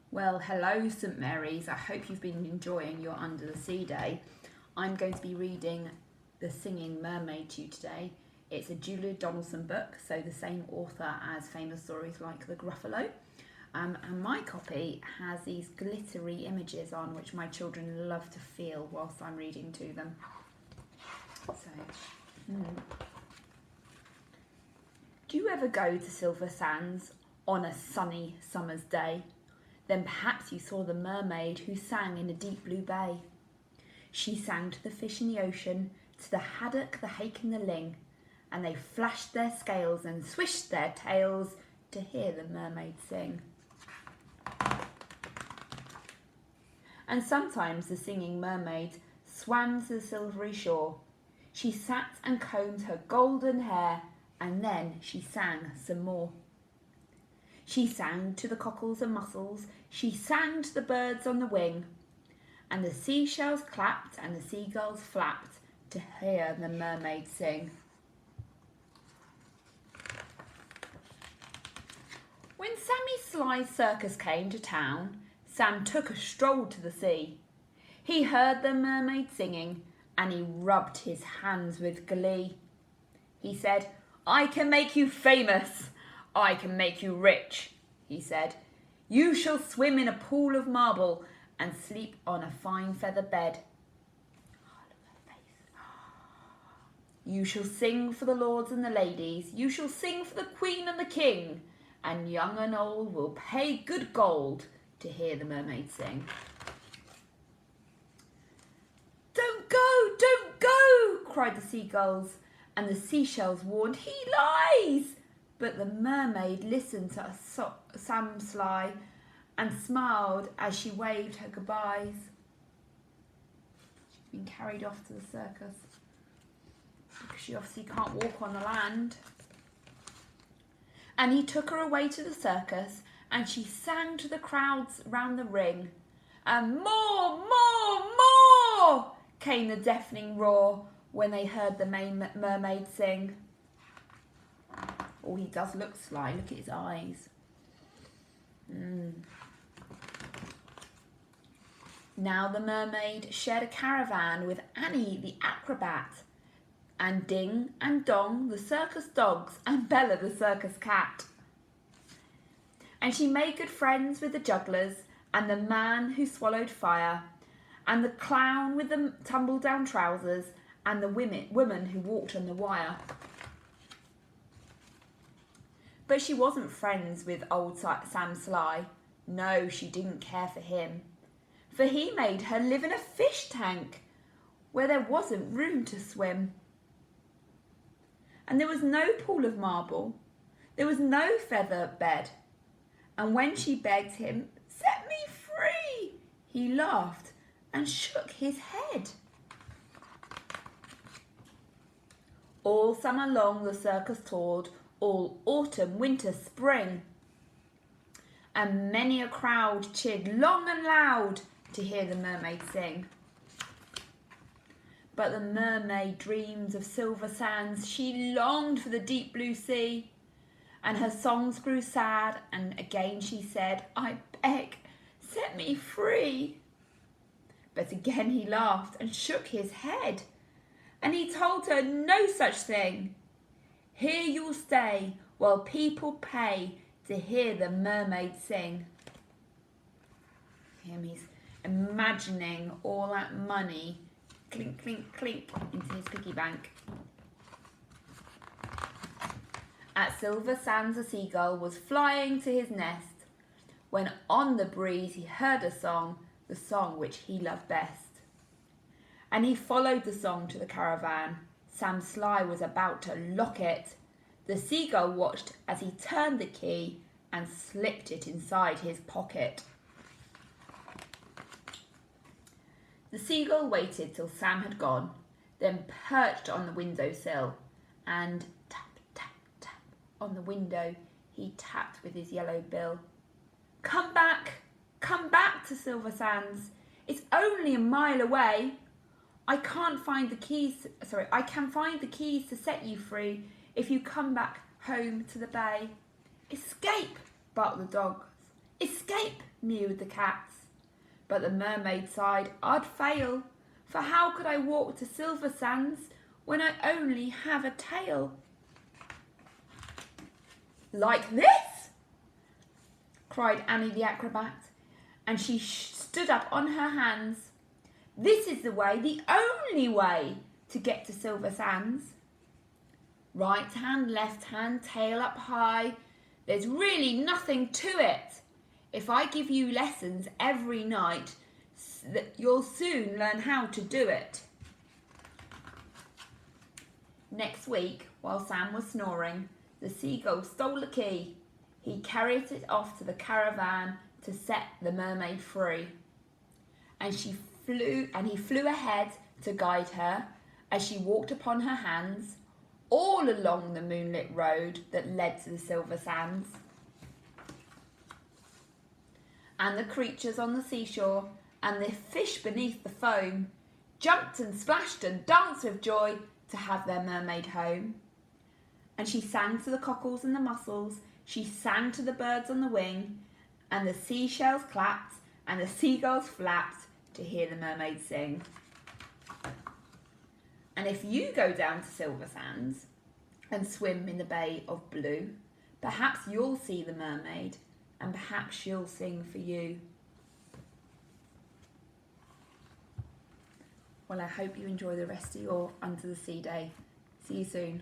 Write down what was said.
Well, hello St Mary's. I hope you've been enjoying your Under the Sea day. I'm going to be reading The Singing Mermaid to you today. It's a Julia Donaldson book, so the same author as famous stories like The Gruffalo. And my copy has these glittery images on which my children love to feel whilst I'm reading to them. Do you ever go to Silver Sands on a sunny summer's day? Then perhaps you saw the mermaid who sang in a deep blue bay. She sang to the fish in the ocean, to the haddock, the hake and the ling, and they flashed their scales and swished their tails to hear the mermaid sing. And sometimes the singing mermaid swam to the silvery shore. She sat and combed her golden hair, and then she sang some more. She sang to the cockles and mussels, she sang to the birds on the wing, and the seashells clapped and the seagulls flapped to hear the mermaid sing. When Sammy Sly's circus came to town, Sam took a stroll to the sea. He heard the mermaid singing, and he rubbed his hands with glee. He said, "I can make you famous. I can make you rich," he said. "You shall swim in a pool of marble and sleep on a fine feather bed. You shall sing for the lords and the ladies. You shall sing for the queen and the king. And young and old will pay good gold to hear the mermaid sing." "Don't go, don't go," cried the seagulls, and the seashells warned, "He lies." But the mermaid listened to Sam Sly and smiled as she waved her goodbyes. She's been carried off to the circus because she obviously can't walk on the land. And he took her away to the circus, and she sang to the crowds round the ring. And more, more, more came the deafening roar when they heard the mermaid sing. Oh, he does look sly. Look at his eyes. Now the mermaid shared a caravan with Annie the acrobat, and Ding and Dong the circus dogs, and Bella the circus cat. And she made good friends with the jugglers, and the man who swallowed fire, and the clown with the tumble-down trousers, and the woman who walked on the wire. But she wasn't friends with old Sam Sly. No, she didn't care for him. For he made her live in a fish tank where there wasn't room to swim. And there was no pool of marble. There was no feather bed. And when she begged him, "Set me free," he laughed and shook his head. All summer long the circus toured, all autumn, winter, spring. And many a crowd cheered long and loud to hear the mermaid sing. But the mermaid dreamed of silver sands. She longed for the deep blue sea. And her songs grew sad, and again she said, "I beg, set me free." But again he laughed and shook his head. And he told her no such thing. Here you'll stay while people pay to hear the mermaid sing. He's imagining all that money clink, clink, clink into his piggy bank. At Silver Sands a seagull was flying to his nest when on the breeze he heard a song, the song which he loved best. And he followed the song to the caravan. Sam Sly was about to lock it. The seagull watched as he turned the key and slipped it inside his pocket. The seagull waited till Sam had gone, then perched on the windowsill and tap, tap, tap on the window he tapped with his yellow bill. Come back to Silver Sands. It's only a mile away. I can find the keys to set you free if you come back home to the bay." "Escape," barked the dogs. Escape, mewed the cats. But the mermaid sighed, I'd fail, for how could I walk to Silver Sands when I only have a tail? Like this, cried Annie the acrobat, and she stood up on her hands. This is the way, the only way, to get to Silver Sands. Right hand, left hand, tail up high. There's really nothing to it. If I give you lessons every night, you'll soon learn how to do it. Next week, while Sam was snoring, the seagull stole the key. He carried it off to the caravan to set the mermaid free. And he flew ahead to guide her as she walked upon her hands all along the moonlit road that led to the Silver Sands. And the creatures on the seashore and the fish beneath the foam jumped and splashed and danced with joy to have their mermaid home. And she sang to the cockles and the mussels, she sang to the birds on the wing, and the seashells clapped and the seagulls flapped to hear the mermaid sing. And if you go down to Silver Sands and swim in the Bay of Blue, perhaps you'll see the mermaid and perhaps she'll sing for you. Well, I hope you enjoy the rest of your Under the Sea day. See you soon.